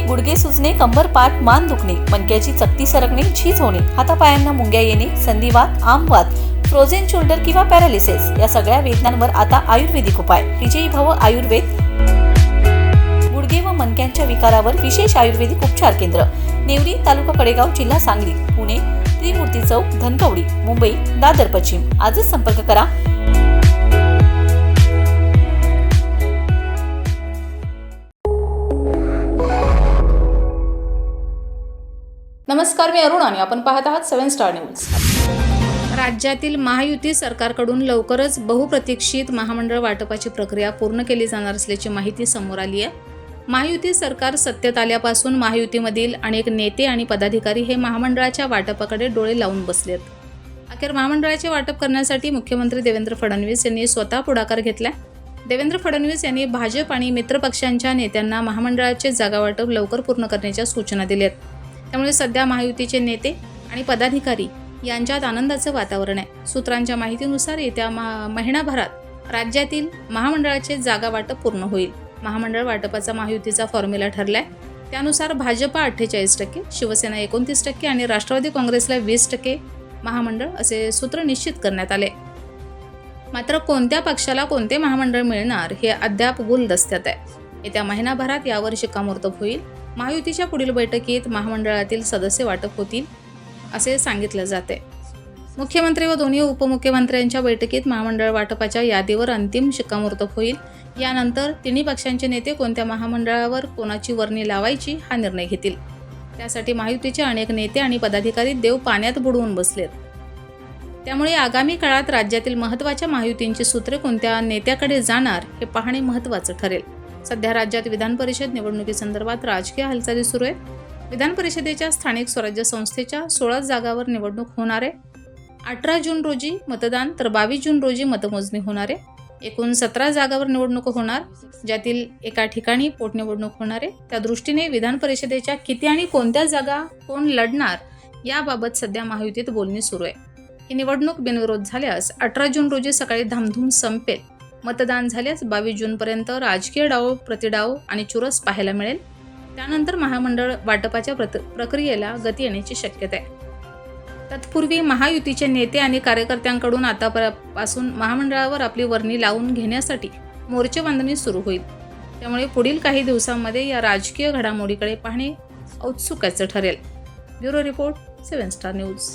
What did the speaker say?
गुडघे सुजणे, कंबर पाठ मान दुखणे, मणक्याची चकती सरकणे, झीज होणे, हातापायांना मुंग्या येणे, संधिवात, आमवात, फ्रोझन शोल्डर किंवा पॅरालिसिस या सगळ्या वेदनांवर आता आयुर्वेदिक उपाय. विजयी भव आयुर्वेद. गुडघे व मणक्यांच्या विकारावर विशेष आयुर्वेदिक उपचार केंद्र. नेवरी, तालुका कडेगाव, जिल्हा सांगली. पुणे त्रिमूर्ती चौक, धनकवडी. मुंबई दादर पश्चिम. आजच संपर्क करा. नमस्कार, मी अरुण आणि आपण पाहत आहात 7 स्टार न्यूज. राज्यातील महायुती सरकारकडून लवकरच बहुप्रतीक्षित महामंडळ वाटपाची प्रक्रिया पूर्ण केली जाणार असल्याची माहिती समोर आली आहे. महायुती सरकार सत्तेत आल्यापासून महायुतीमधील अनेक नेते आणि पदाधिकारी हे महामंडळाच्या वाटपाकडे डोळे लावून बसलेत. अखेर महामंडळाचे वाटप करण्यासाठी मुख्यमंत्री देवेंद्र फडणवीस यांनी स्वतः पुढाकार घेतला. देवेंद्र फडणवीस यांनी भाजप आणि मित्रपक्षांच्या नेत्यांना महामंडळाचे जागा वाटप लवकर पूर्ण करण्याच्या सूचना दिल्यात. त्यामुळे सध्या महायुतीचे नेते आणि पदाधिकारी यांच्यात आनंदाचं वातावरण आहे. सूत्रांच्या माहितीनुसार येत्या महिनाभरात राज्यातील महामंडळाचे जागा वाटप पूर्ण होईल. महामंडळ वाटपाचा महायुतीचा फॉर्म्युला ठरलाय. त्यानुसार भाजपा 48%, शिवसेना 29% आणि राष्ट्रवादी काँग्रेसला 20% महामंडळ असे सूत्र निश्चित करण्यात आले. मात्र कोणत्या पक्षाला कोणते महामंडळ मिळणार हे अद्याप गुलदस्त्यात आहे. येत्या महिनाभरात यावर शिक्कामोर्तब होईल. महायुतीच्या पुढील बैठकीत महामंडळातील सदस्य वाटप होतील असे सांगितले जाते. मुख्यमंत्री व दोन्ही उपमुख्यमंत्र्यांच्या बैठकीत महामंडळ वाटपाच्या यादीवर अंतिम शिक्कामोर्तब होईल. यानंतर तिन्ही पक्षांचे नेते कोणत्या महामंडळावर कोणाची वर्णी लावायची हा निर्णय घेतील. त्यासाठी महायुतीचे अनेक नेते आणि पदाधिकारी देव पाण्यात बुडवून बसलेत. त्यामुळे आगामी काळात राज्यातील महत्त्वाच्या महायुतींची सूत्रे कोणत्या नेत्याकडे जाणार हे पाहणे महत्त्वाचं ठरेल. सध्या राज्यात विधान परिषद निवडणुकीसंदर्भात राजकीय हालचाली सुरू आहेत. विधान परिषदेच्या स्थानिक स्वराज्य संस्थेच्या 16 जागावर निवडणूक होणार आहे. 18 जून रोजी मतदान तर 22 जून रोजी मतमोजणी होणार आहे. एकूण 17 जागावर निवडणूक होणार, ज्यातील एका ठिकाणी पोटनिवडणूक होणार आहे. त्या दृष्टीने विधान परिषदेच्या किती आणि कोणत्या जागा कोण लढणार याबाबत सध्या महायुतीत बोलणी सुरू आहे. ही निवडणूक बिनविरोध झाल्यास 18 जून रोजी सकाळी धामधूम संपेल. मतदान झाल्यास 22 जूनपर्यंत राजकीय डाव, प्रतिडाव आणि चुरस पाहायला मिळेल. त्यानंतर महामंडळ वाटपाच्या प्रक्रियेला गती येण्याची शक्यता आहे. तत्पूर्वी महायुतीचे नेते आणि कार्यकर्त्यांकडून आतापासून महामंडळावर आपली वर्णी लावून घेण्यासाठी मोर्चे बांधणी सुरू होईल. त्यामुळे पुढील काही दिवसांमध्ये या राजकीय घडामोडीकडे पाहणे औत्सुक्याचं ठरेल. Bureau report, 7 star news.